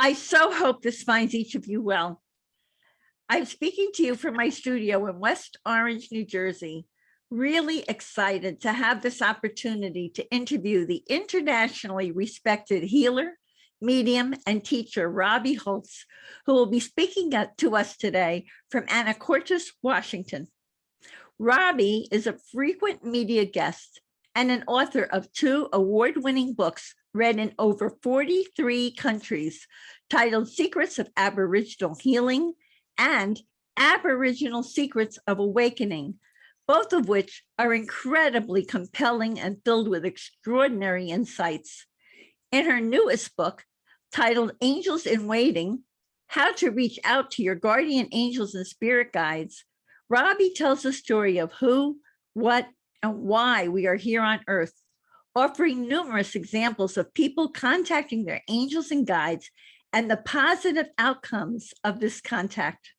I so hope this finds each of you well. I'm speaking to you from my studio in West Orange, New Jersey. Really excited to have this opportunity to interview the internationally respected healer, medium, and teacher, Robbie Holz, who will be speaking to us today from Anacortes, Washington. Robbie is a frequent media guest and an author of 2 award-winning books read in over 43 countries, titled Secrets of Aboriginal Healing and Aboriginal Secrets of Awakening, both of which are incredibly compelling and filled with extraordinary insights. In her newest book, titled Angels in Waiting, How to Reach Out to Your Guardian Angels and Spirit Guides, Robbie tells the story of who, what, and why we are here on Earth, offering numerous examples of people contacting their angels and guides and the positive outcomes of this contact.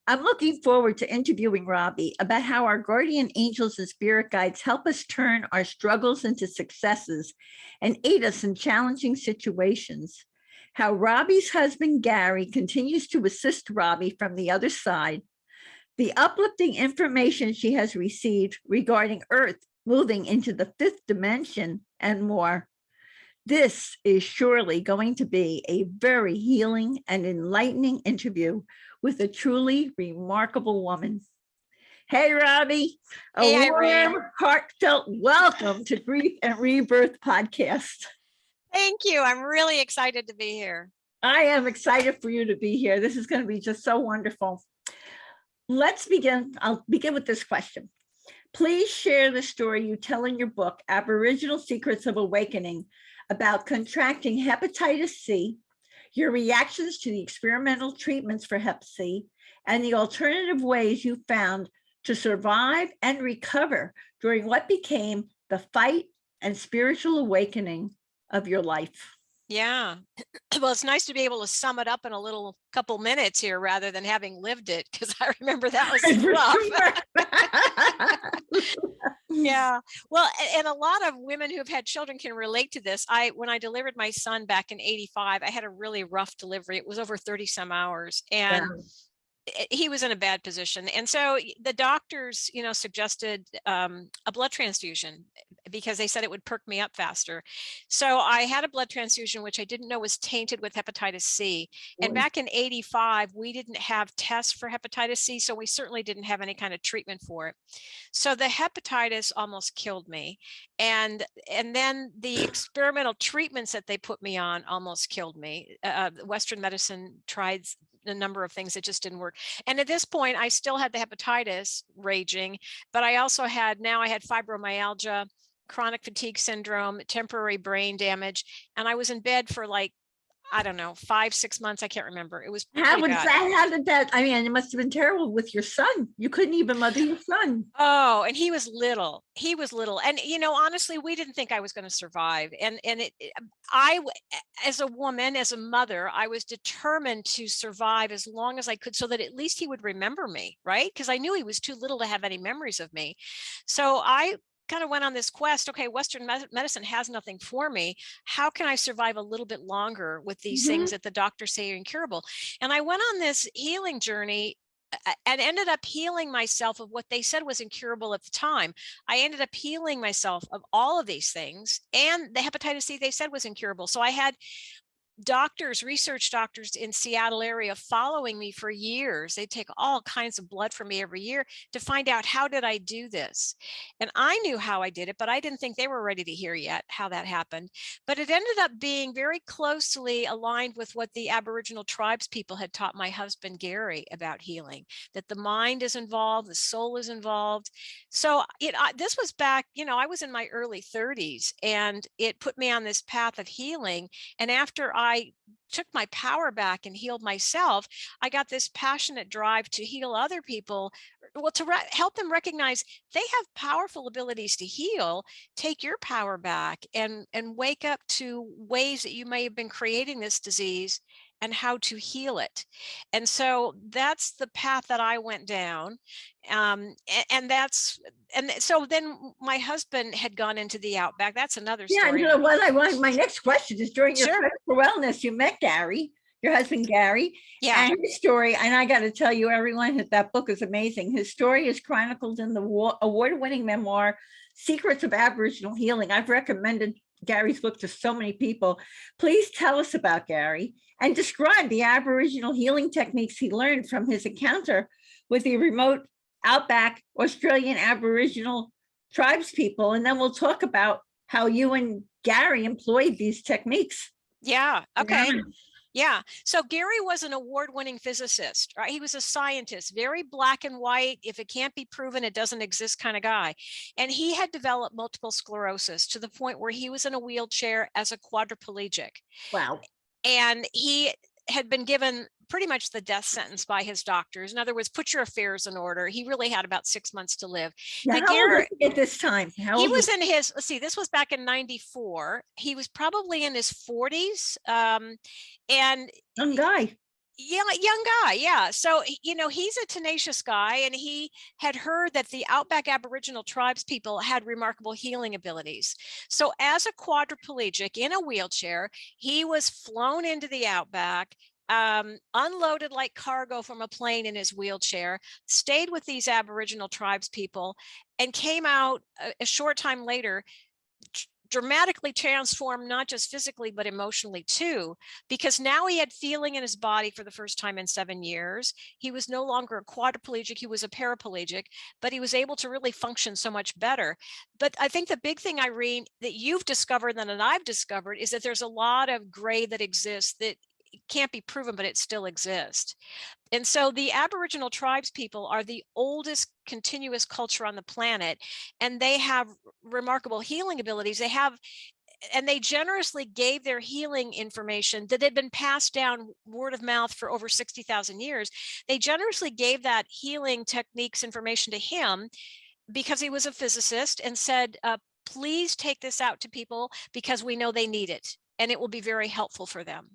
I'm looking forward to interviewing Robbie about how our guardian angels and spirit guides help us turn our struggles into successes and aid us in challenging situations. How Robbie's husband, Gary, continues to assist Robbie from the other side, the uplifting information she has received regarding Earth moving into the 5th dimension, and more. This is surely going to be a very healing and enlightening interview with a truly remarkable woman. Hey, Robbie, a warm, heartfelt welcome to Grief and Rebirth podcast. Thank you. I'm really excited to be here. I am excited for you to be here. This is going to be just so wonderful. Let's begin. I'll begin with this question. Please share the story you tell in your book, Aboriginal Secrets of Awakening, about contracting hepatitis C, your reactions to the experimental treatments for Hep C, and the alternative ways you found to survive and recover during what became the fight and spiritual awakening of your life. Yeah. Well, it's nice to be able to sum it up in a little couple minutes here rather than having lived it, because I remember that was rough. Yeah. Well, and a lot of women who have had children can relate to this. When I delivered my son back in '85, I had a really rough delivery. It was over 30 some hours, and he was in a bad position. And so the doctors, suggested a blood transfusion because they said it would perk me up faster. So I had a blood transfusion, which I didn't know was tainted with hepatitis C. And back in '85, we didn't have tests for hepatitis C, so we certainly didn't have any kind of treatment for it. So the hepatitis almost killed me. And then the experimental treatments that they put me on almost killed me. Western medicine tried a number of things that just didn't work. And at this point, I still had the hepatitis raging, but I also had fibromyalgia, chronic fatigue syndrome, temporary brain damage, and I was in bed for 5-6 months. I can't remember. It was how did that? I mean, it must have been terrible with your son. You couldn't even mother your son. Oh, and he was little. And honestly, we didn't think I was going to survive. And I, as a woman, as a mother, I was determined to survive as long as I could, so that at least he would remember me, right? Because I knew he was too little to have any memories of me. So I kind of went on this quest. Okay, Western medicine has nothing for me. How can I survive a little bit longer with these things that the doctors say are incurable? And I went on this healing journey and ended up healing myself of what they said was incurable at the time. I ended up healing myself of all of these things, and the hepatitis C they said was incurable. So I had research doctors in Seattle area following me for years. They take all kinds of blood from me every year to find out, how did I do this? And I knew how I did it, but I didn't think they were ready to hear yet how that happened. But it ended up being very closely aligned with what the Aboriginal tribes people had taught my husband, Gary, about healing, that the mind is involved, the soul is involved. So this was back, I was in my early 30s, and it put me on this path of healing. And after I took my power back and healed myself, I got this passionate drive to heal other people, to help them recognize they have powerful abilities to heal. Take your power back and wake up to ways that you may have been creating this disease and how to heal it. And so that's the path that I went down. And so then my husband had gone into the outback. That's another Yeah, story. you know what I want, my next question is, during your Sure. quest for wellness, you met Gary, your husband Gary, Yeah. and his story, and I got to tell you, everyone, that book is amazing. His story is chronicled in the award-winning memoir, Secrets of Aboriginal Healing. I've recommended Gary's book to so many people. Please tell us about Gary and describe the Aboriginal healing techniques he learned from his encounter with the remote outback Australian Aboriginal tribes people. And then we'll talk about how you and Gary employed these techniques. Yeah. Okay. Yeah. So Gary was an award-winning physicist, right? He was a scientist, very black and white. If it can't be proven, it doesn't exist kind of guy. And he had developed multiple sclerosis to the point where he was in a wheelchair as a quadriplegic. Wow. And he had been given pretty much the death sentence by his doctors. In other words, put your affairs in order. He really had about 6 months to live. Now, how old was he at this time? He was in his, let's see, this was back in 94. He was probably in his 40s. And young guy. Yeah, young guy. Yeah. So, you know, he's a tenacious guy, and he had heard that the outback Aboriginal tribes people had remarkable healing abilities. So as a quadriplegic in a wheelchair, he was flown into the outback, unloaded like cargo from a plane in his wheelchair, stayed with these Aboriginal tribes people, and came out a short time later dramatically transformed, not just physically, but emotionally too, because now he had feeling in his body for the first time in 7 years. He was no longer a quadriplegic, he was a paraplegic, but he was able to really function so much better. But I think the big thing, Irene, that you've discovered and that I've discovered is that there's a lot of gray that exists that can't be proven, but it still exists. And so the Aboriginal tribes people are the oldest continuous culture on the planet, and they have remarkable healing abilities. And they generously gave their healing information that had been passed down word of mouth for over 60,000 years. They generously gave that healing techniques information to him because he was a physicist, and said, please take this out to people because we know they need it and it will be very helpful for them.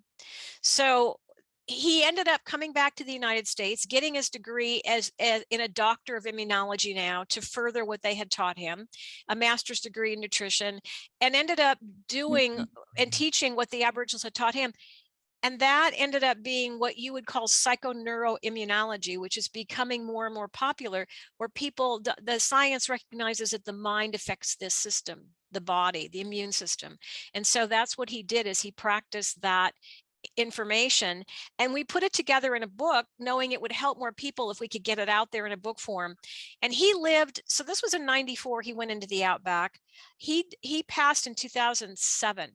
So he ended up coming back to the United States, getting his degree as in a doctor of immunology now to further what they had taught him, a master's degree in nutrition, and ended up doing and teaching what the Aboriginals had taught him. And that ended up being what you would call Psycho-Neuro Immunology, which is becoming more and more popular, where people, the science recognizes that the mind affects this system, the body, the immune system. And so that's what he did, is he practiced that information, and we put it together in a book, knowing it would help more people if we could get it out there in a book form. And he lived, so this was in 94, he went into the outback. He passed in 2007.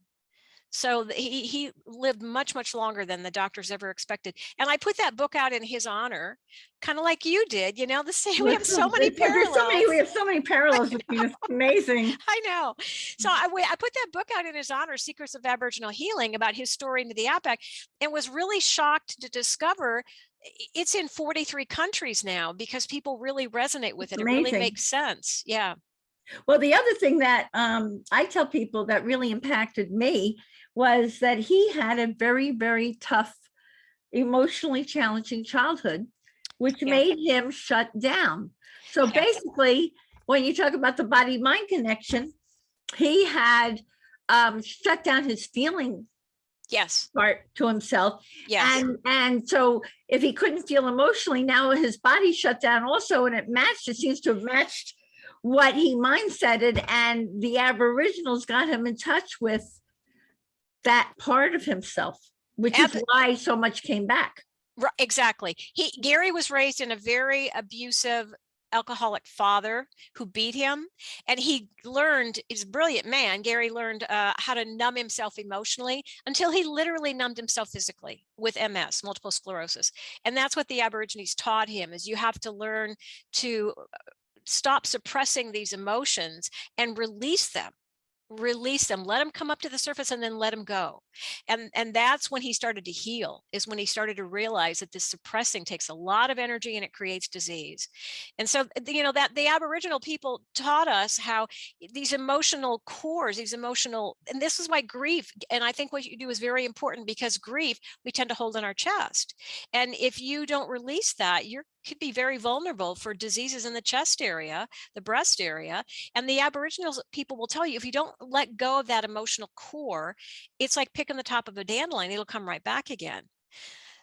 So he lived much, much longer than the doctors ever expected. And I put that book out in his honor, kind of like you did, you know, the same. We have so many parallels. We have so many parallels between us. Amazing. I know. So I put that book out in his honor, Secrets of Aboriginal Healing, about his story into the outback, and was really shocked to discover it's in 43 countries now, because people really resonate with it. It really makes sense. Yeah. Well, the other thing that I tell people that really impacted me was that he had a very, very tough, emotionally challenging childhood, which made him shut down. So basically, when you talk about the body-mind connection, he had shut down his feeling part to himself. Yes. And so if he couldn't feel emotionally, now his body shut down also, and it seems to have matched what he mindseted, and the Aboriginals got him in touch with that part of himself, which is why so much came back. Right, exactly. Gary was raised in a very abusive alcoholic father who beat him, and he learned, he's a brilliant man, Gary learned how to numb himself emotionally until he literally numbed himself physically with MS, multiple sclerosis. And that's what the Aborigines taught him, is you have to learn to stop suppressing these emotions and release them. release them, let them come up to the surface, and then let them go. And that's when he started to heal, is when he started to realize that this suppressing takes a lot of energy and it creates disease. And so, that the Aboriginal people taught us how these emotional cores, these emotional, and this is why grief, and I think what you do is very important, because grief, we tend to hold in our chest. And if you don't release that, you could be very vulnerable for diseases in the chest area, the breast area. And the Aboriginal people will tell you, if you don't let go of that emotional core, it's like picking the top of a dandelion, it'll come right back again.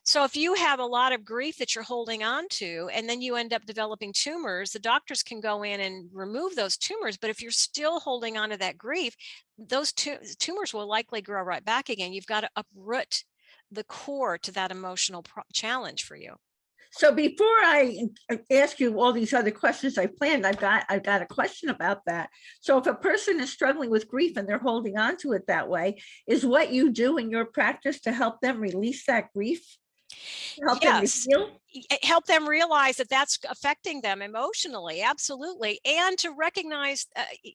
So if you have a lot of grief that you're holding on to, and then you end up developing tumors, the doctors can go in and remove those tumors. But if you're still holding on to that grief, those tumors will likely grow right back again. You've got to uproot the core to that emotional challenge for you. So before I ask you all these other questions I planned, I've got a question about that. So if a person is struggling with grief and they're holding on to it that way, is what you do in your practice to help them release that grief? Help them heal? Help them realize that that's affecting them emotionally. Absolutely. And to recognize,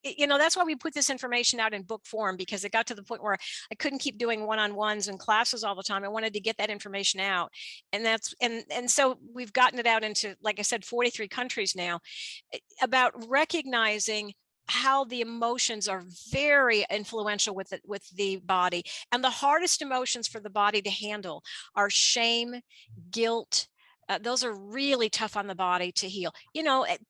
that's why we put this information out in book form, because it got to the point where I couldn't keep doing one-on-ones and classes all the time. I wanted to get that information out. And so we've gotten it out into, like I said, 43 countries now, about recognizing how the emotions are very influential with the body. And the hardest emotions for the body to handle are shame, guilt. Those are really tough on the body to heal.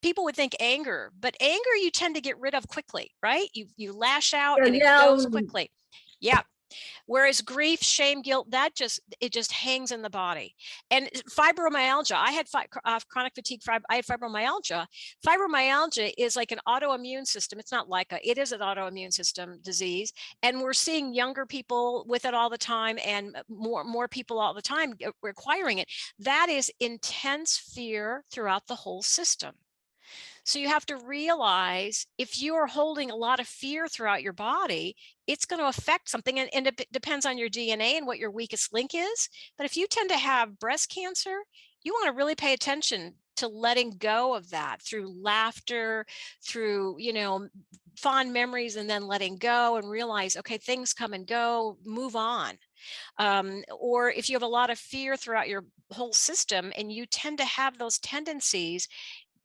People would think anger, but anger you tend to get rid of quickly, right? You lash out and it goes quickly. Yeah. Whereas grief, shame, guilt, it just hangs in the body. And fibromyalgia, I had chronic fatigue, I had fibromyalgia. Fibromyalgia is like an autoimmune system. It's not like it is an autoimmune system disease. And we're seeing younger people with it all the time, and more people all the time requiring it. That is intense fear throughout the whole system. So you have to realize, if you're holding a lot of fear throughout your body, it's going to affect something. And it depends on your DNA and what your weakest link is. But if you tend to have breast cancer, you want to really pay attention to letting go of that through laughter, through, fond memories, and then letting go and realize, okay, things come and go, move on. Or if you have a lot of fear throughout your whole system and you tend to have those tendencies,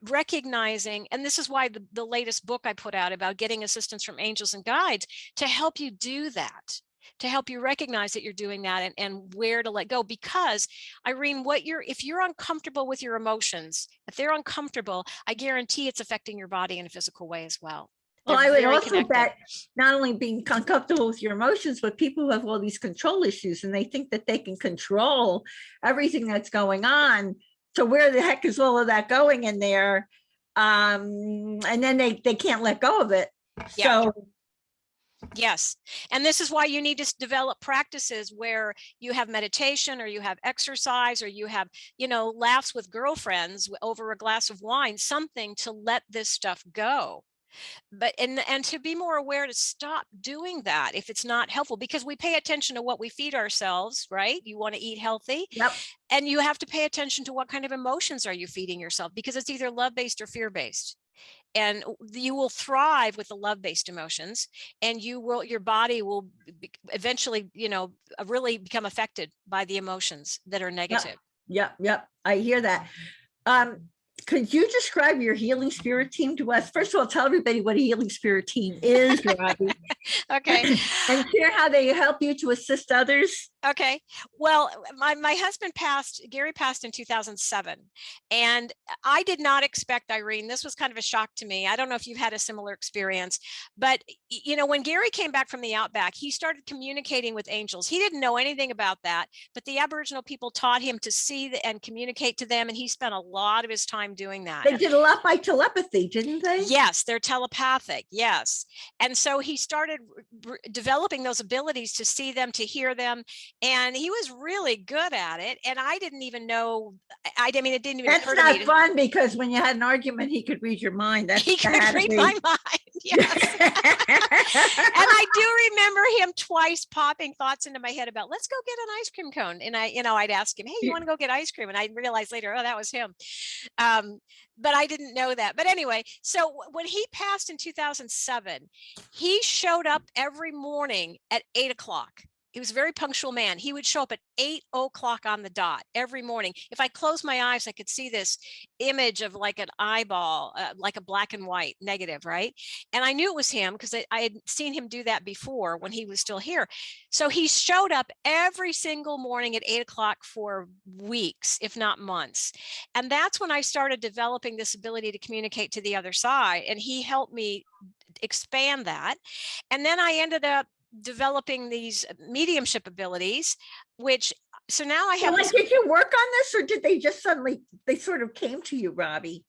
recognizing, and this is why the latest book I put out about getting assistance from angels and guides, to help you do that, to help you recognize that you're doing that, and where to let go. Because Irene, if you're uncomfortable with your emotions, if they're uncomfortable, I guarantee it's affecting your body in a physical way as well. Well, I would also bet not only being uncomfortable with your emotions, but people who have all these control issues and they think that they can control everything that's going on. So where the heck is all of that going in there? And then they can't let go of it. Yeah. So yes. And this is why you need to develop practices where you have meditation, or you have exercise, or you have, laughs with girlfriends over a glass of wine, something to let this stuff go. But and to be more aware, to stop doing that if it's not helpful, because we pay attention to what we feed ourselves, right? You want to eat healthy. Yep. And you have to pay attention to what kind of emotions are you feeding yourself, because it's either love-based or fear-based. And you will thrive with the love-based emotions, and your body will eventually, really become affected by the emotions that are negative. Yep. I hear that. Could you describe your healing spirit team to us? First of all, tell everybody what a healing spirit team is, Robbie. Okay. And share how they help you to assist others. Okay. Well, my husband Gary passed in 2007. And I did not expect, Irene, this was kind of a shock to me. I don't know if you've had a similar experience, but when Gary came back from the outback, he started communicating with angels. He didn't know anything about that, but the Aboriginal people taught him to see and communicate to them. And he spent a lot of his time doing that. They did a lot by telepathy, didn't they? Yes, they're telepathic. Yes. And so he started developing those abilities to see them, to hear them. And he was really good at it. And I didn't even know. It didn't even occur to me. That's not fun, because when you had an argument, he could read your mind. He could read my mind. Yes. And I do remember him twice popping thoughts into my head about, let's go get an ice cream cone. And I'd ask him, hey, you want to go get ice cream? And I realized later, oh, that was him. But I didn't know that. But anyway, so when he passed in 2007, he showed up every morning at 8 o'clock. He was a very punctual man. He would show up at 8 o'clock on the dot every morning. If I closed my eyes, I could see this image of like an eyeball, like a black and white negative, right? And I knew it was him because I had seen him do that before when he was still here. So he showed up every single morning at 8 o'clock for weeks, if not months. And that's when I started developing this ability to communicate to the other side. And he helped me expand that. And then I ended up developing these mediumship abilities, which so now I have. Did you work on this, or did they just suddenly they sort of came to you, Robbie?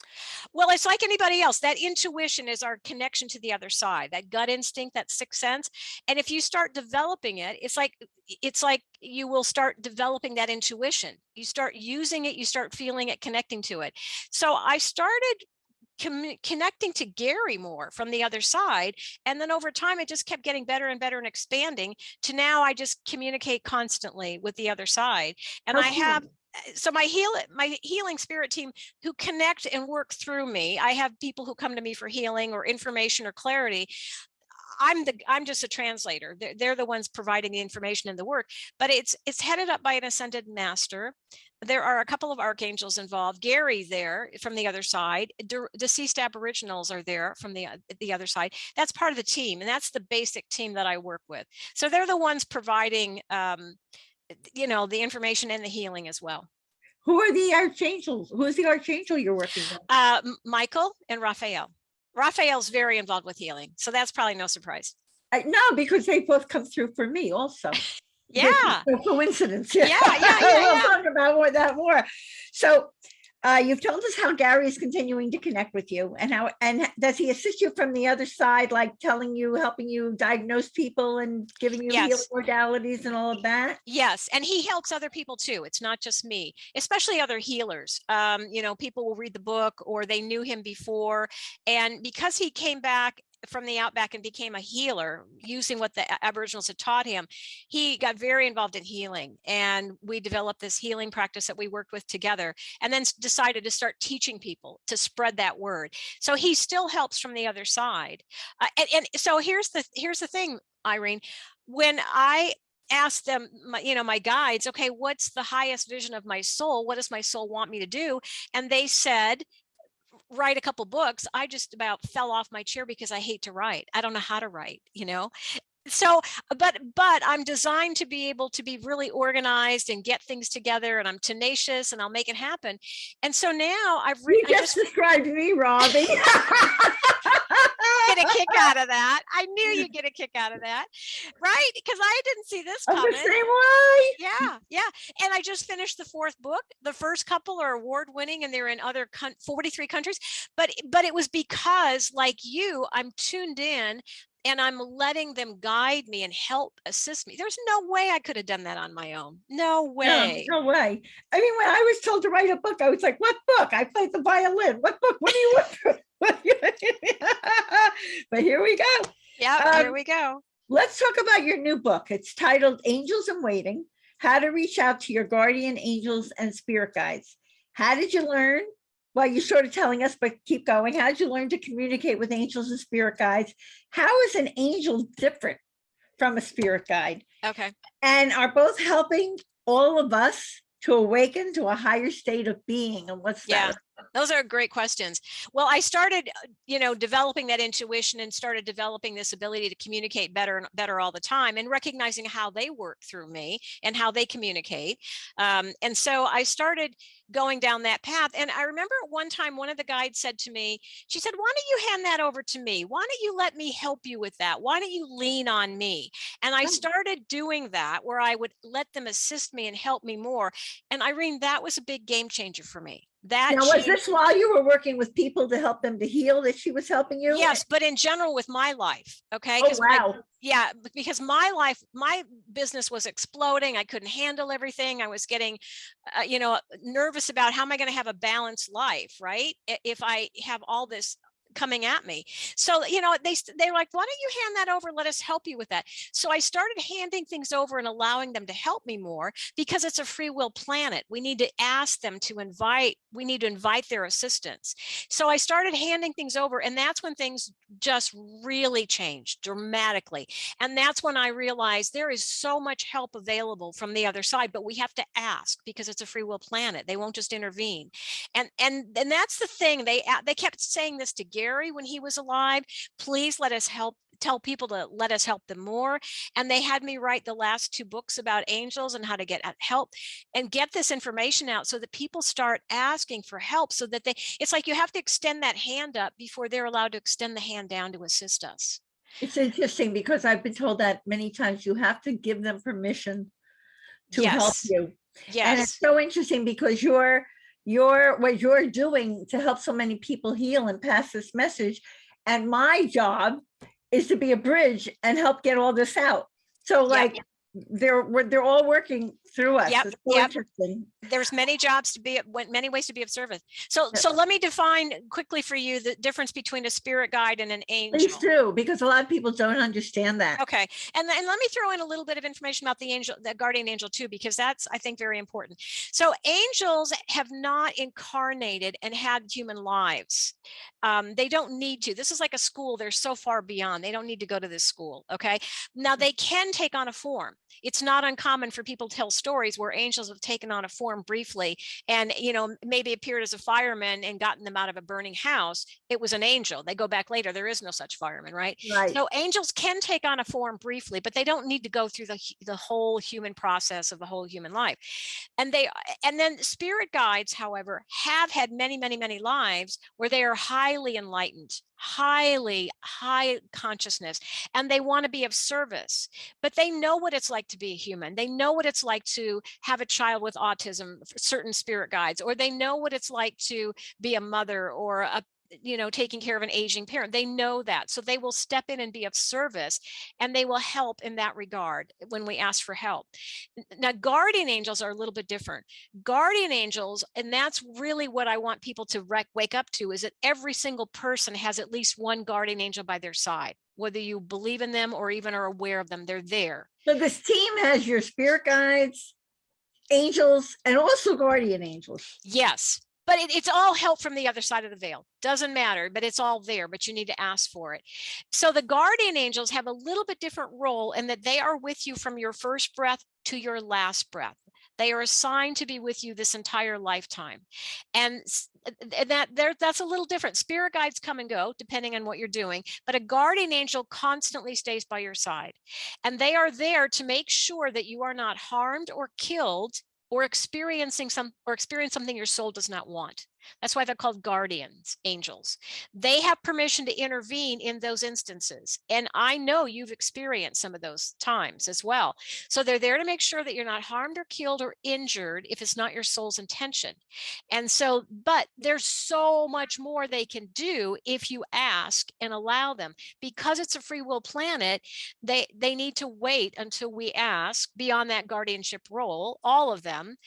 Well, it's like anybody else. That intuition is our connection to the other side, that gut instinct, that sixth sense. And if you start developing it, it's like you will start developing that intuition. You start using it, you start feeling it, connecting to it. So I started connecting to Gary more from the other side. And then over time, it just kept getting better and better and expanding to now I just communicate constantly with the other side. And I have, so my healing spirit team who connect and work through me. I have people who come to me for healing or information or clarity. I'm just a translator. They're the ones providing the information and the work, but it's headed up by an ascended master. There are a couple of archangels involved. Gary there from the other side. Deceased Aboriginals are there from the other side. That's part of the team, and that's the basic team that I work with. So they're the ones providing, the information and the healing as well. Who are the archangels? Who is the archangel you're working with? Michael and Raphael. Raphael's very involved with healing, so that's probably no surprise. No, because they both come through for me also. Yeah. No coincidence. Yeah. We'll talk about that more. So you've told us how Gary is continuing to connect with you, and does he assist you from the other side, like helping you diagnose people and giving you healing modalities and all of that? Yes, and he helps other people too. It's not just me, especially other healers. People will read the book or they knew him before, and because he came back from the outback and became a healer using what the Aboriginals had taught him, he got very involved in healing, and we developed this healing practice that we worked with together, and then decided to start teaching people to spread that word. So he still helps from the other side. And so here's the thing, Irene, when I asked them, my guides, okay, what's the highest vision of my soul? What does my soul want me to do? And they said, write a couple books. I just about fell off my chair because I hate to write. I don't know how to write, So, but I'm designed to be able to be really organized and get things together, and I'm tenacious and I'll make it happen. And so now you just described me, Robbie. Get a kick out of that. I knew you'd get a kick out of that, right? Because I didn't see this coming. The same way. Yeah. And I just finished the 4th book. The first couple are award-winning, and they're in other 43 countries. But it was because, like you, I'm tuned in, and I'm letting them guide me and help assist me. There's no way I could have done that on my own. No way. No way. I mean, when I was told to write a book, I was like, what book? I played the violin. What book? What do you want? But here we go. Yeah, here we go. Let's talk about your new book. It's titled Angels in Waiting: How to Reach Out to Your Guardian Angels and Spirit Guides. How did you learn? Well, you're sort of telling us, but keep going. How did you learn to communicate with angels and spirit guides? How is an angel different from a spirit guide? Okay. And are both helping all of us to awaken to a higher state of being? And what's that? Those are great questions. Well, I started, developing that intuition and started developing this ability to communicate better and better all the time, and recognizing how they work through me and how they communicate. And so I started going down that path. And I remember at one time, one of the guides said to me, she said, why don't you hand that over to me? Why don't you let me help you with that? Why don't you lean on me? And I started doing that, where I would let them assist me and help me more. And Irene, that was a big game changer for me. Now, was this while you were working with people to help them to heal that she was helping you? Yes, but in general with my life. Okay. Oh, wow. Because my life, my business was exploding. I couldn't handle everything. I was getting, nervous about how am I going to have a balanced life, right? If I have all this coming at me. So, you know, they're like, why don't you hand that over? Let us help you with that. So I started handing things over and allowing them to help me more, because it's a free will planet. We need to ask them to invite their assistance. So I started handing things over, and that's when things just really changed dramatically. And that's when I realized there is so much help available from the other side, but we have to ask, because it's a free will planet. They won't just intervene. And that's the thing. They kept saying this to Gary when he was alive. Please let us help. Tell people to let us help them more. And they had me write the last 2 books about angels and how to get help and get this information out, so that people start asking for help, so that it's like you have to extend that hand up before they're allowed to extend the hand down to assist us. It's interesting, because I've been told that many times. You have to give them permission to help you. Yes. And it's so interesting, because what you're doing to help so many people heal and pass this message. And my job is to be a bridge and help get all this out. So like, they're all working through us. It's so interesting. There's many jobs many ways to be of service. So let me define quickly for you the difference between a spirit guide and an angel. Please do, because a lot of people don't understand that. Okay. And let me throw in a little bit of information about the guardian angel too, because that's, I think, very important. So angels have not incarnated and had human lives. They don't need to. This is like a school. They're so far beyond. They don't need to go to this school. Okay. Now they can take on a form. It's not uncommon for people to tell stories where angels have taken on a form briefly and, you know, maybe appeared as a fireman and gotten them out of a burning house. It was an angel. They go back later. There is no such fireman, right? So angels can take on a form briefly, but they don't need to go through the whole human process of the whole human life. And then spirit guides, however, have had many, many, many lives where they are highly enlightened, high consciousness, and they want to be of service, but they know what it's like to be a human. They know what it's like to have a child with autism, certain spirit guides, or they know what it's like to be a mother or taking care of an aging parent. They know that. So they will step in and be of service, and they will help in that regard when we ask for help. Now, guardian angels are a little bit different. Guardian angels, and that's really what I want people to wake up to, is that every single person has at least one guardian angel by their side. Whether you believe in them or even are aware of them, they're there. So this team has your spirit guides, angels, and also guardian angels. Yes. But it's all help from the other side of the veil. Doesn't matter, but it's all there, but you need to ask for it. So the guardian angels have a little bit different role in that they are with you from your first breath to your last breath. They are assigned to be with you this entire lifetime. And that's a little different. Spirit guides come and go depending on what you're doing, but a guardian angel constantly stays by your side. And they are there to make sure that you are not harmed or killed or experience something your soul does not want. That's why they're called guardians, angels. They have permission to intervene in those instances. And I know you've experienced some of those times as well. So they're there to make sure that you're not harmed or killed or injured if it's not your soul's intention. And so, but there's so much more they can do if you ask and allow them. Because it's a free will planet, they need to wait until we ask beyond that guardianship role, all of them.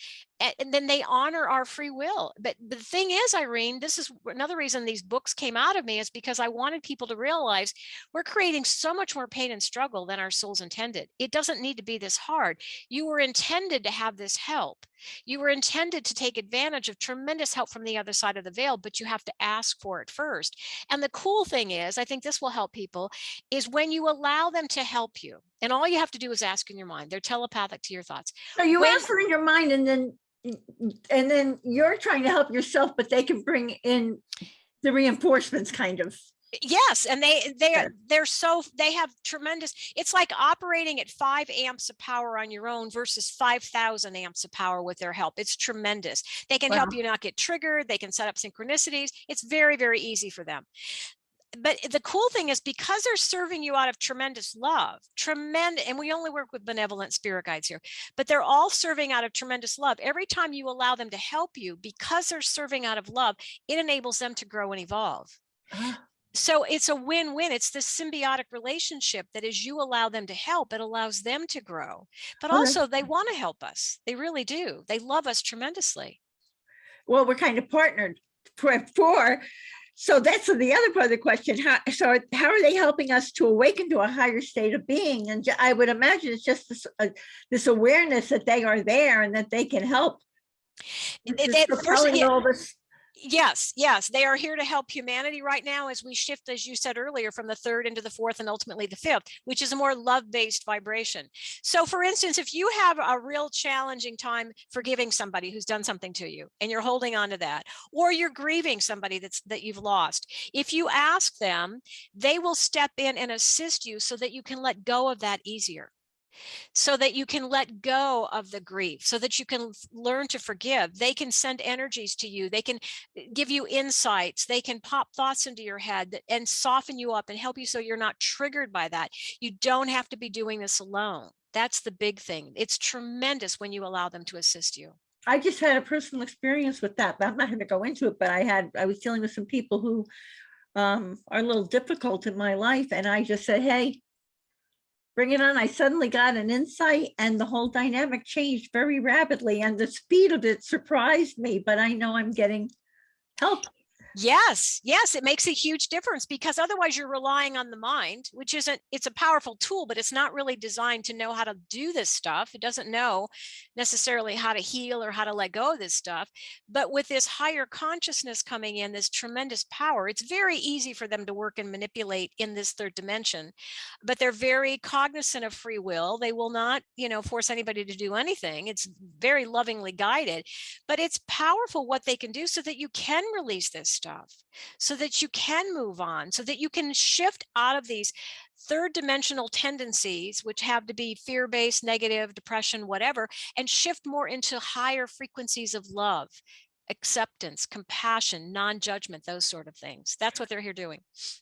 And then they honor our free will. But the thing is, Irene, this is another reason these books came out of me, is because I wanted people to realize we're creating so much more pain and struggle than our souls intended. It doesn't need to be this hard. You were intended to have this help. You were intended to take advantage of tremendous help from the other side of the veil, but you have to ask for it first. And the cool thing is, I think this will help people, is when you allow them to help you, and all you have to do is ask in your mind. They're telepathic to your thoughts. So you answer in your mind, and then you're trying to help yourself, but they can bring in the reinforcements, kind of. Yes, and they have tremendous. It's like operating at 5 amps of power on your own versus 5,000 amps of power with their help. It's tremendous. They can help you not get triggered. They can set up synchronicities. It's very, very easy for them. But the cool thing is, because they're serving you out of tremendous love, and we only work with benevolent spirit guides here, but they're all serving out of tremendous love. Every time you allow them to help you, because they're serving out of love, it enables them to grow and evolve. So it's a win-win. It's this symbiotic relationship that as you allow them to help, it allows them to grow. But also they want to help us. They really do. They love us tremendously. Well, we're kind of partnered for So that's the other part of the question. How are they helping us to awaken to a higher state of being? And I would imagine it's just this awareness that they are there and that they can help. Propelling all this. Yes, they are here to help humanity right now as we shift, as you said earlier, from the third into the fourth and ultimately the fifth, which is a more love-based vibration. So for instance, if you have a real challenging time forgiving somebody who's done something to you and you're holding on to that, or you're grieving somebody that you've lost, if you ask them, they will step in and assist you so that you can let go of that easier. So that you can let go of the grief, so that you can learn to forgive. They can send energies to you. They can give you insights. They can pop thoughts into your head and soften you up and help you so you're not triggered by that. You don't have to be doing this alone. That's the big thing. It's tremendous when you allow them to assist you. I just had a personal experience with that, but I'm not going to go into it. But I was dealing with some people who are a little difficult in my life, and I just said, hey, bring it on. I suddenly got an insight and the whole dynamic changed very rapidly, and the speed of it surprised me, but I know I'm getting help. Yes, it makes a huge difference, because otherwise you're relying on the mind, which it's a powerful tool, but it's not really designed to know how to do this stuff. It doesn't know necessarily how to heal or how to let go of this stuff. But with this higher consciousness coming in, this tremendous power, it's very easy for them to work and manipulate in this third dimension. But they're very cognizant of free will. They will not, force anybody to do anything. It's very lovingly guided, but it's powerful what they can do so that you can release this stuff, so that you can move on, so that you can shift out of these third dimensional tendencies, which have to be fear-based, negative, depression, whatever, and shift more into higher frequencies of love, acceptance, compassion, non-judgment, those sort of things. That's what they're here doing.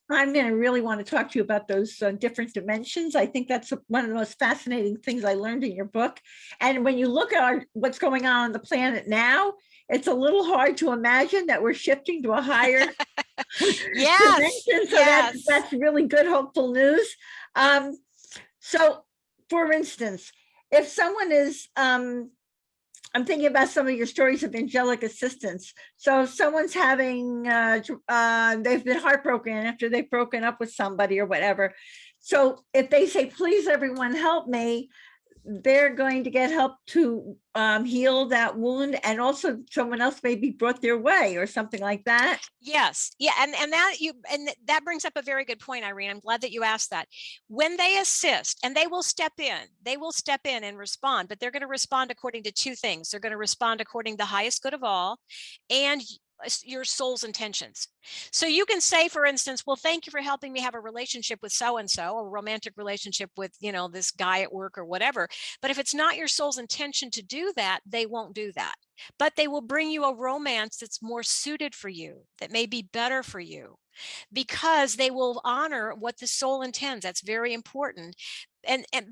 I'm going to really want to talk to you about those different dimensions. I think that's one of the most fascinating things I learned in your book. And when you look at what's going on the planet now, it's a little hard to imagine that we're shifting to a higher dimension. So that's really good, hopeful news. So for instance, if someone is, I'm thinking about some of your stories of angelic assistance. So if someone's having, they've been heartbroken after they've broken up with somebody or whatever. So if they say, please, everyone help me, they're going to get help to heal that wound, and also someone else may be brought their way or something like that. Yes. Yeah. And that brings up a very good point, Irene. I'm glad that you asked that. When they assist, and they will step in and respond, but they're going to respond according to two things. They're going to respond according to the highest good of all and your soul's intentions. So you can say, for instance, well, thank you for helping me have a relationship with so-and-so, a romantic relationship with, this guy at work or whatever. But if it's not your soul's intention to do that, they won't do that. But they will bring you a romance that's more suited for you, that may be better for you, because they will honor what the soul intends. That's very important.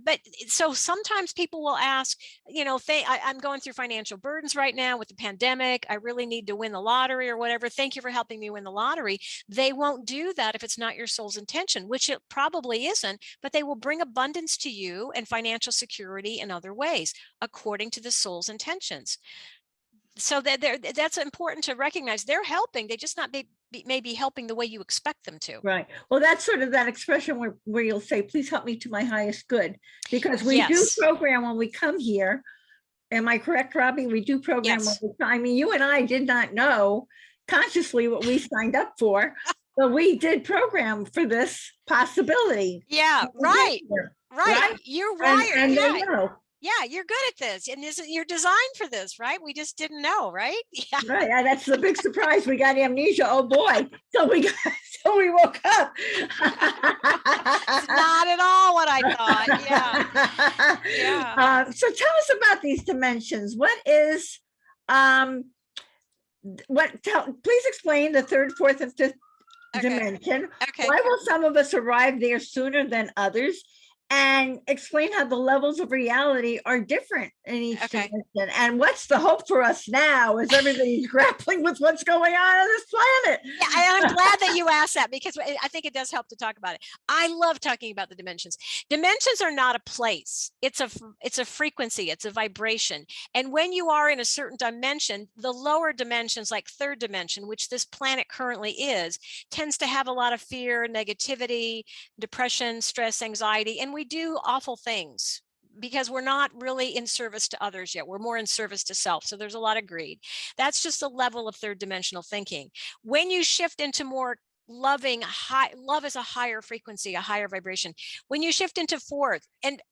But so sometimes people will ask, I'm going through financial burdens right now with the pandemic. I really need to win the lottery or whatever. Thank you for helping me win the lottery. They won't do that if it's not your soul's intention, which it probably isn't, but they will bring abundance to you and financial security in other ways, according to the soul's intentions. So that's important to recognize. They're helping. They just not maybe helping the way you expect them to. Right. Well, that's sort of that expression where you'll say, please help me to my highest good, because we do program when we come here. Am I correct, Robbie? We do program. Yes. I mean, you and I did not know consciously what we signed up for, but we did program for this possibility. Yeah. Right. You're right. And they know. Yeah, you're good at this, and you're designed for this, right? We just didn't know, right? Yeah. Right. That's the big surprise. We got amnesia. Oh boy! So we woke up. It's not at all what I thought. Yeah. So tell us about these dimensions. What is please explain the third, fourth, and fifth dimension. Okay. Why will some of us arrive there sooner than others? and explain how the levels of reality are different in each Okay. dimension. And what's the hope for us now as everybody's grappling with what's going on this planet? Yeah, I'm glad that you asked that, because I think it does help to talk about it. I love talking about the dimensions. Dimensions are not a place. It's a frequency, it's a vibration. And when you are in a certain dimension, the lower dimensions, like third dimension, which this planet currently is, tends to have a lot of fear, negativity, depression, stress, anxiety, and we do awful things because we're not really in service to others yet. We're more in service to self. So there's a lot of greed. That's just a level of third dimensional thinking. When you shift into more loving, love is a higher frequency, a higher vibration. When you shift into fourth, and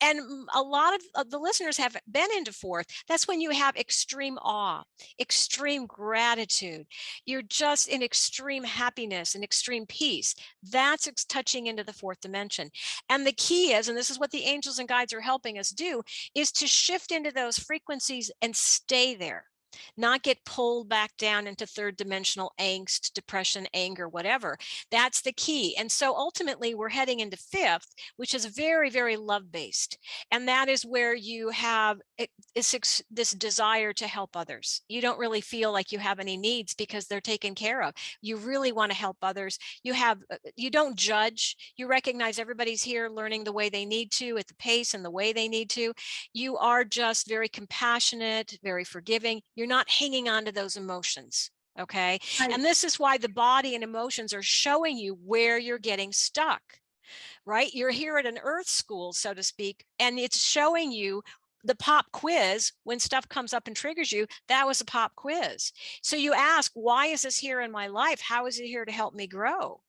a lot of the listeners have been into fourth, that's when you have extreme awe, extreme gratitude. You're just in extreme happiness and extreme peace. That's touching into the fourth dimension. And the key is, and this is what the angels and guides are helping us do, is to shift into those frequencies and stay there, not get pulled back down into third dimensional angst, depression, anger, whatever. That's the key. And so ultimately we're heading into fifth, which is very, very love-based. And that is where you have this desire to help others. You don't really feel like you have any needs because they're taken care of. You really want to help others. You don't judge. You recognize everybody's here learning the way they need to, at the pace and the way they need to. You are just very compassionate, very forgiving. You're not hanging on to those emotions. Okay. Right. And this is why the body and emotions are showing you where you're getting stuck, right? You're here at an earth school, so to speak, and it's showing you the pop quiz. When stuff comes up and triggers you, that was a pop quiz. So you ask, why is this here in my life? How is it here to help me grow?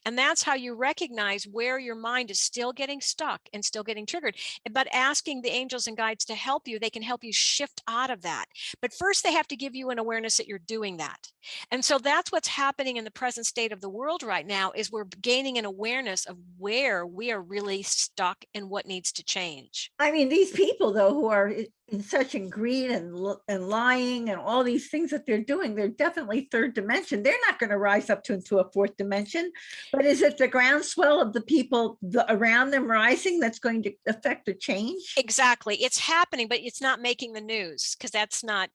And that's how you recognize where your mind is still getting stuck and still getting triggered. But asking the angels and guides to help you, they can help you shift out of that. But first, they have to give you an awareness that you're doing that. And so that's what's happening in the present state of the world right now, is we're gaining an awareness of where we are really stuck and what needs to change. I mean, these people, though, who are in such in greed and lying and all these things that they're doing, they're definitely third dimension. They're not going to rise up into a fourth dimension. But is it the groundswell of the people around them rising that's going to affect the change? Exactly. It's happening, but it's not making the news, because that's not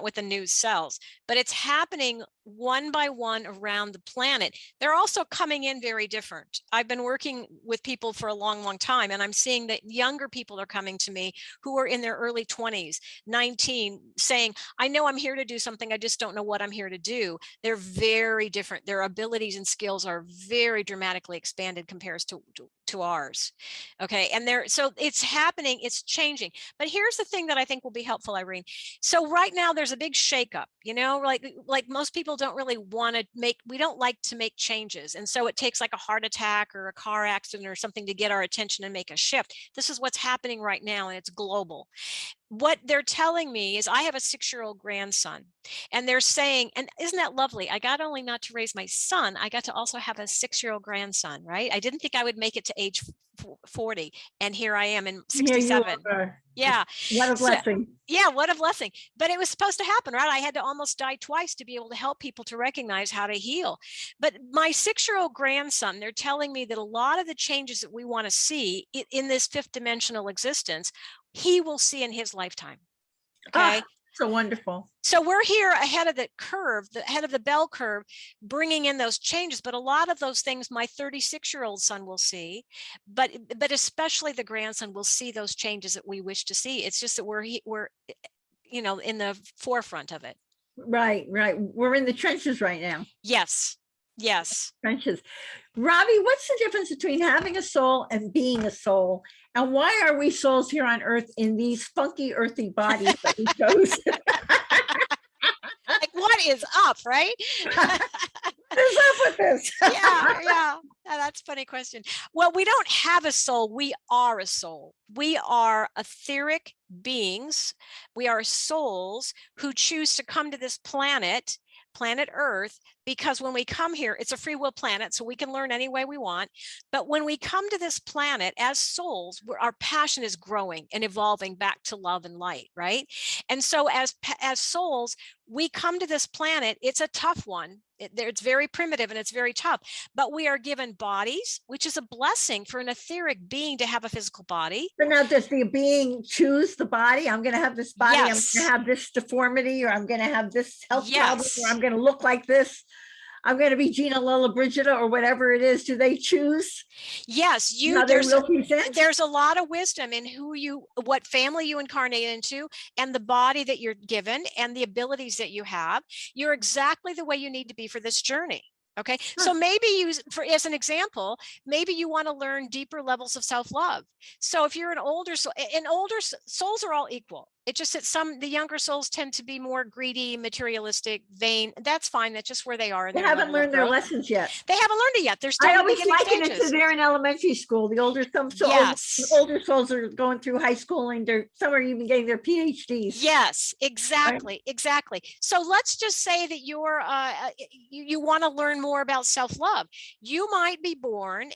what the news sells. But it's happening one by one around the planet. They're also coming in very different. I've been working with people for a long, long time, and I'm seeing that younger people are coming to me who are in their early 20s, 19, saying, I know I'm here to do something, I just don't know what I'm here to do. They're very different. Their abilities and skills are very dramatically expanded compared to ours. Okay. And so it's happening, it's changing. But here's the thing that I think will be helpful, Irene. So right now there's a big shakeup, like most people don't really want to we don't like to make changes. And so it takes like a heart attack or a car accident or something to get our attention and make a shift. This is what's happening right now, and it's global. What they're telling me is, I have a 6-year-old grandson, and they're saying, and isn't that lovely? I got only not to raise my son, I got to also have a 6-year-old grandson, right? I didn't think I would make it to age 40, and here I am in 67. Yeah. What a blessing. Yeah, what a blessing. But it was supposed to happen, right? I had to almost die twice to be able to help people to recognize how to heal. But my 6-year-old grandson, they're telling me that a lot of the changes that we want to see in this fifth dimensional existence, he will see in his lifetime. Okay. So wonderful. So we're here ahead of the curve, the head of the bell curve, bringing in those changes. But a lot of those things my 36-year-old son will see, but especially the grandson will see those changes that we wish to see. It's just that we're in the forefront of it. Right. We're in the trenches right now. Yes. Trenches. Robbie, what's the difference between having a soul and being a soul? And why are we souls here on Earth in these funky earthy bodies that we chose? Like, what is up, right? What is up with this? Yeah. That's a funny question. Well, we don't have a soul. We are a soul. We are etheric beings. We are souls who choose to come to this planet Earth, because when we come here, it's a free will planet, so we can learn any way we want. But when we come to this planet as souls, our passion is growing and evolving back to love and light, right? And so as souls, we come to this planet. It's a tough one. It's very primitive and it's very tough, but we are given bodies, which is a blessing for an etheric being to have a physical body. So now does the being choose the body? I'm going to have this body. Yes. I'm going to have this deformity, or I'm going to have this health problem, Yes. or I'm going to look like this. I'm going to be Gina Lola Brigida or whatever it is. Do they choose? Yes, there's a lot of wisdom in what family you incarnate into, and the body that you're given, and the abilities that you have. You're exactly the way you need to be for this journey. Okay. So maybe as an example, maybe you want to learn deeper levels of self-love. So if you're an older soul, and older souls are all equal. It just that the younger souls tend to be more greedy, materialistic, vain. That's fine. That's just where they are. They haven't learned their lessons yet. They haven't learned it yet. They're still. I always liken it to they're in elementary school. The older souls are going through high school, and some are even getting their PhDs. Yes, exactly, right? Exactly. So let's just say that you want to learn more about self-love. You might be born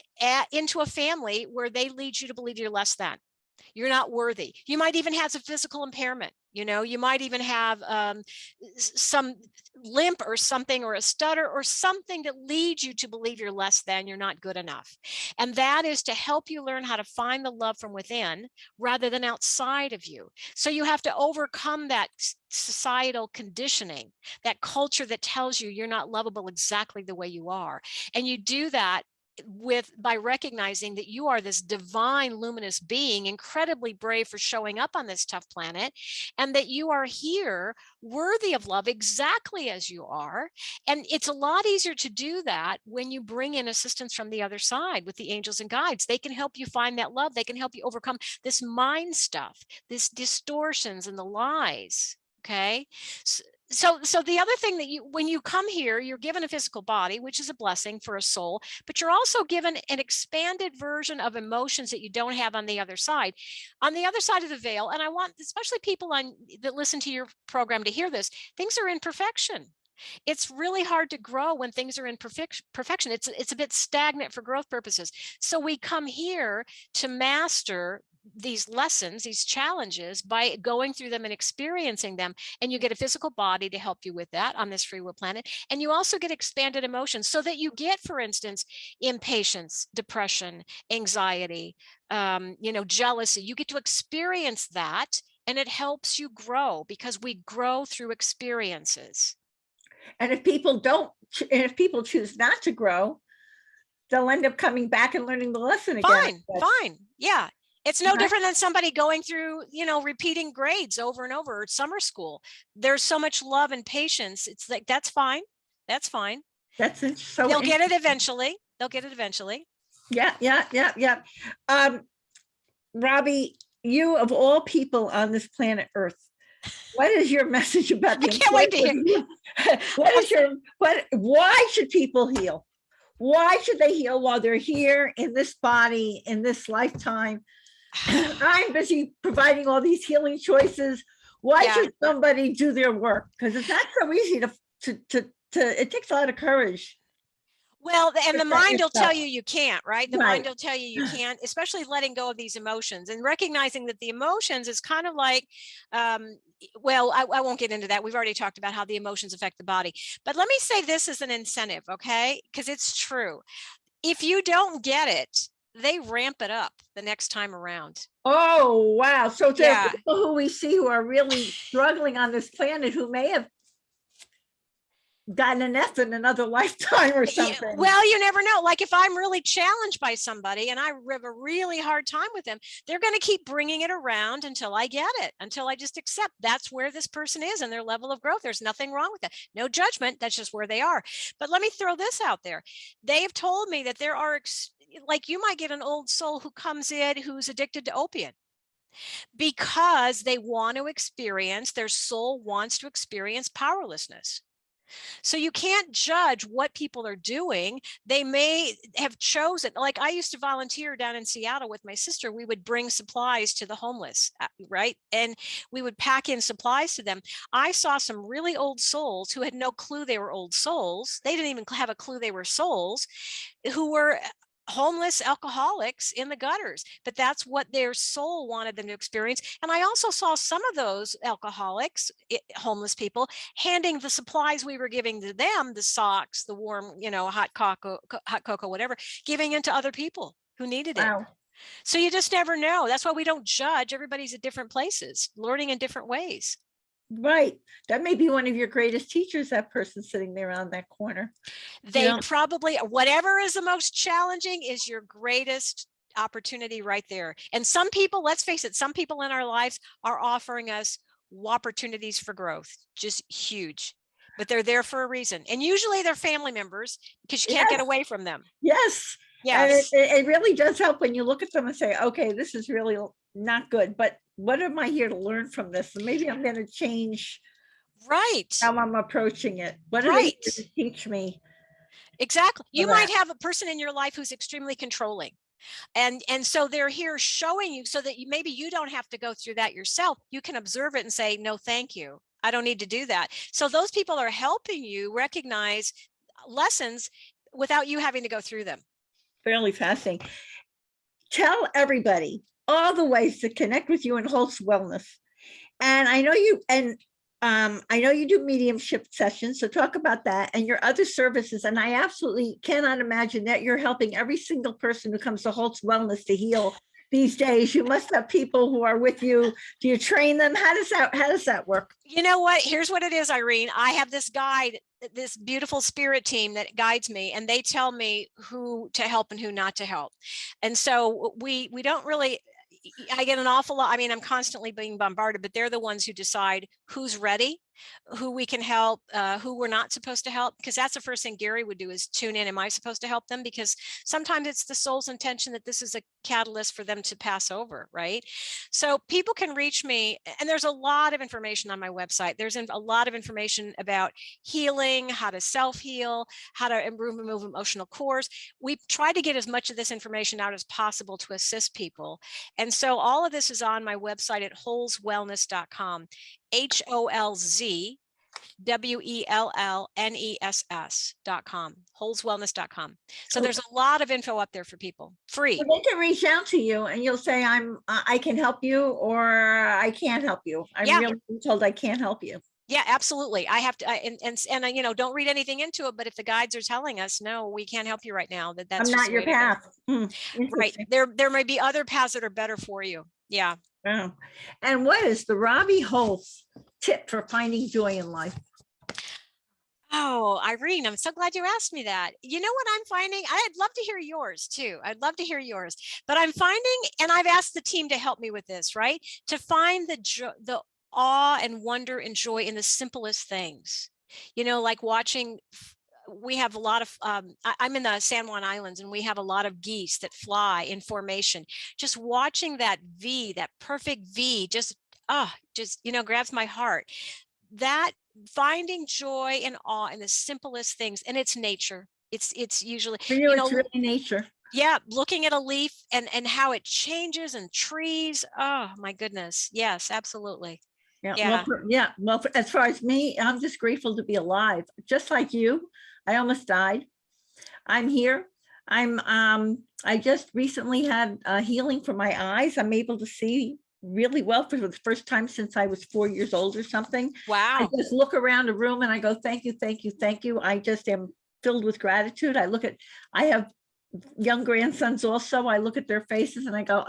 into a family where they lead you to believe you're less than. You're not worthy. You might even have a physical impairment. You might even have some limp or something, or a stutter or something that leads you to believe you're less than, you're not good enough. And that is to help you learn how to find the love from within rather than outside of you. So you have to overcome that societal conditioning, that culture that tells you you're not lovable exactly the way you are. And you do that by recognizing that you are this divine luminous being, incredibly brave for showing up on this tough planet, and that you are here worthy of love exactly as you are. And it's a lot easier to do that when you bring in assistance from the other side with the angels and guides. They can help you find that love. They can help you overcome this mind stuff, this distortions and the lies. Okay. So the other thing that when you come here, you're given a physical body, which is a blessing for a soul, but you're also given an expanded version of emotions that you don't have on the other side. On the other side of the veil, and I want especially people that listen to your program to hear this, things are in perfection. It's really hard to grow when things are in perfection. It's a bit stagnant for growth purposes. So we come here to master these lessons, these challenges, by going through them and experiencing them. And you get a physical body to help you with that on this free will planet. And you also get expanded emotions so that you get, for instance, impatience, depression, anxiety, jealousy. You get to experience that, and it helps you grow because we grow through experiences. And if people choose not to grow, they'll end up coming back and learning the lesson again. Fine. Yeah. It's no different than somebody going through, repeating grades over and over at summer school. There's so much love and patience. It's like, that's fine. That's fine. That's it. So they'll get it eventually. Yeah. Robbie, you of all people on this planet Earth, what is your message about the I can't wait to hear. Why should people heal? Why should they heal while they're here in this body, in this lifetime? I'm busy providing all these healing choices. Why should somebody do their work? Because it's not so easy to it takes a lot of courage. Well, and the mind will tell you can't, right? The mind will tell you can't, especially letting go of these emotions and recognizing that the emotions is kind of like, I won't get into that. We've already talked about how the emotions affect the body. But let me say this as an incentive, okay? Because it's true. If you don't get it, they ramp it up the next time around. Oh, wow. So there are people who we see who are really struggling on this planet who may have gotten an F in another lifetime or something. Well, you never know. Like if I'm really challenged by somebody and I have a really hard time with them, they're going to keep bringing it around until I get it, until I just accept that's where this person is and their level of growth. There's nothing wrong with that. No judgment. That's just where they are. But let me throw this out there. They have told me that there are, like you might get an old soul who comes in who's addicted to opiate because they want to experience, their soul wants to experience powerlessness. So you can't judge what people are doing. They may have chosen, like I used to volunteer down in Seattle with my sister. We would bring supplies to the homeless, right? And we would pack in supplies to them. I saw some really old souls who had no clue they were old souls. They didn't even have a clue they were souls, who were homeless alcoholics in the gutters, but that's what their soul wanted them to experience. And I also saw some of those alcoholics, homeless people, handing the supplies we were giving to them, the socks, the warm, hot cocoa, whatever, giving it to other people who needed it. Wow. So you just never know. That's why we don't judge. Everybody's at different places, learning in different ways. Right. That may be one of your greatest teachers, that person sitting there on that corner. They probably, whatever is the most challenging is your greatest opportunity right there. And some people, let's face it, some people in our lives are offering us opportunities for growth, just huge, but they're there for a reason. And usually they're family members, because you can't get away from them. Yes. Yes. And it really does help when you look at them and say, okay, this is really not good, but what am I here to learn from this? And maybe I'm going to change how I'm approaching it. What are they here to teach me? Exactly. You might have a person in your life who's extremely controlling. And so they're here showing you so that maybe you don't have to go through that yourself. You can observe it and say, no, thank you. I don't need to do that. So those people are helping you recognize lessons without you having to go through them. Fairly fascinating. Tell everybody all the ways to connect with you in Holz Wellness. And I know you do mediumship sessions, so talk about that and your other services. And I absolutely cannot imagine that you're helping every single person who comes to Holz Wellness to heal these days. You must have people who are with you. Do you train them? How does that work? You know what? Here's what it is, Irene. I have this guide, this beautiful spirit team that guides me, and they tell me who to help and who not to help. And so we don't really, I get an awful lot. I mean, I'm constantly being bombarded, but they're the ones who decide who's ready, who we can help, who we're not supposed to help, because that's the first thing Gary would do, is tune in. Am I supposed to help them? Because sometimes it's the soul's intention that this is a catalyst for them to pass over, right? So people can reach me, and there's a lot of information on my website. There's a lot of information about healing, how to self-heal, how to remove emotional cores. We try to get as much of this information out as possible to assist people. And so all of this is on my website at holzwellness.com. HOLZWELLNESS.com, holzwellness.com. So there's a lot of info up there for people, free. So they can reach out to you and you'll say, I can help you, or I can't help you. I'm really told I can't help you. Yeah, absolutely. I have to, and don't read anything into it, but if the guides are telling us, no, we can't help you right now, that's I'm not your path. Right. There may be other paths that are better for you. Yeah. Oh. And what is the Robbie Holz tip for finding joy in life? Oh, Irene, I'm so glad you asked me that. You know what I'm finding? I'd love to hear yours too. I'd love to hear yours, but I'm finding, and I've asked the team to help me with this, right? To find the awe and wonder and joy in the simplest things, like watching. We have a lot of, I'm in the San Juan Islands, and we have a lot of geese that fly in formation. Just watching that V, that perfect V, just grabs my heart. That finding joy and awe in the simplest things, and it's nature. It's usually, for you, it's really nature. Yeah, looking at a leaf and how it changes, and trees. Oh my goodness. Yes, absolutely. Yeah. Well, as far as me, I'm just grateful to be alive. Just like you, I almost died. I'm here. I just recently had healing for my eyes. I'm able to see really well for the first time since I was 4 years old or something. Wow. I just look around the room and I go, thank you, thank you, thank you. I just am filled with gratitude. I have young grandsons also. I look at their faces and I go,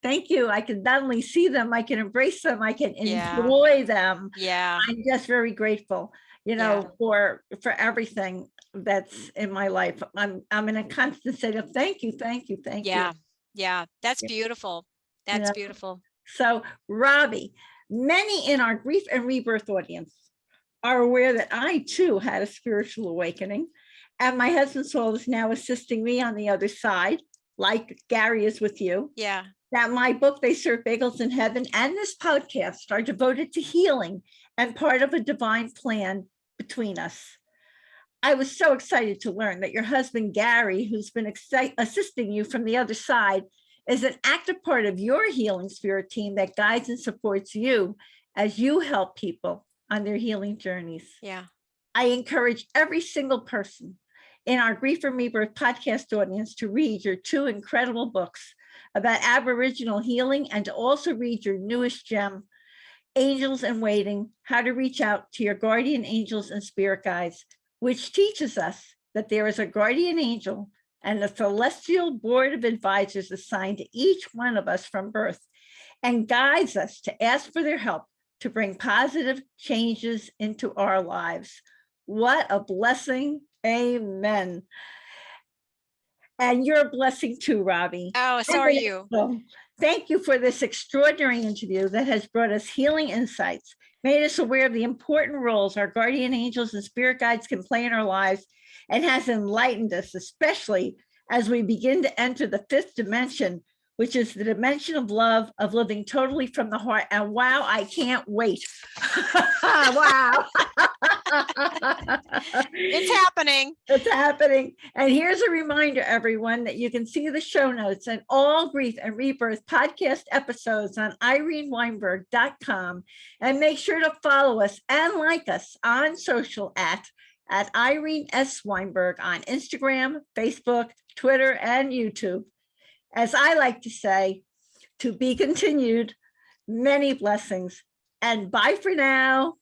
thank you. I can not only see them, I can embrace them, I can enjoy them. Yeah. I'm just very grateful, for everything that's in my life. I'm in a constant state of thank you, thank you, thank you. Yeah. That's beautiful. That's beautiful. So Robbie, many in our grief and rebirth audience are aware that I too had a spiritual awakening. And my husband's soul is now assisting me on the other side, like Gary is with you. Yeah. That my book, They Serve Bagels in Heaven, and this podcast are devoted to healing and part of a divine plan between us. I was so excited to learn that your husband, Gary, who's been assisting you from the other side, is an active part of your healing spirit team that guides and supports you as you help people on their healing journeys. Yeah. I encourage every single person in our Grief and Rebirth podcast audience to read your 2 incredible books about Aboriginal healing, and to also read your newest gem, Angels in Waiting, How to Reach Out to Your Guardian Angels and Spirit Guides, which teaches us that there is a guardian angel and a celestial board of advisors assigned to each one of us from birth, and guides us to ask for their help to bring positive changes into our lives. What a blessing. Amen. And you're a blessing too, Robbie. Oh, so are you. Thank you for this extraordinary interview that has brought us healing insights, made us aware of the important roles our guardian angels and spirit guides can play in our lives, and has enlightened us, especially as we begin to enter the 5th dimension, which is the dimension of love, of living totally from the heart. And wow, I can't wait. Wow. It's happening. It's happening. And here's a reminder, everyone, that you can see the show notes and all Grief and Rebirth podcast episodes on ireneweinberg.com. And make sure to follow us and like us on social at Irene S. Weinberg on Instagram, Facebook, Twitter, and YouTube. As I like to say, to be continued, many blessings, and bye for now.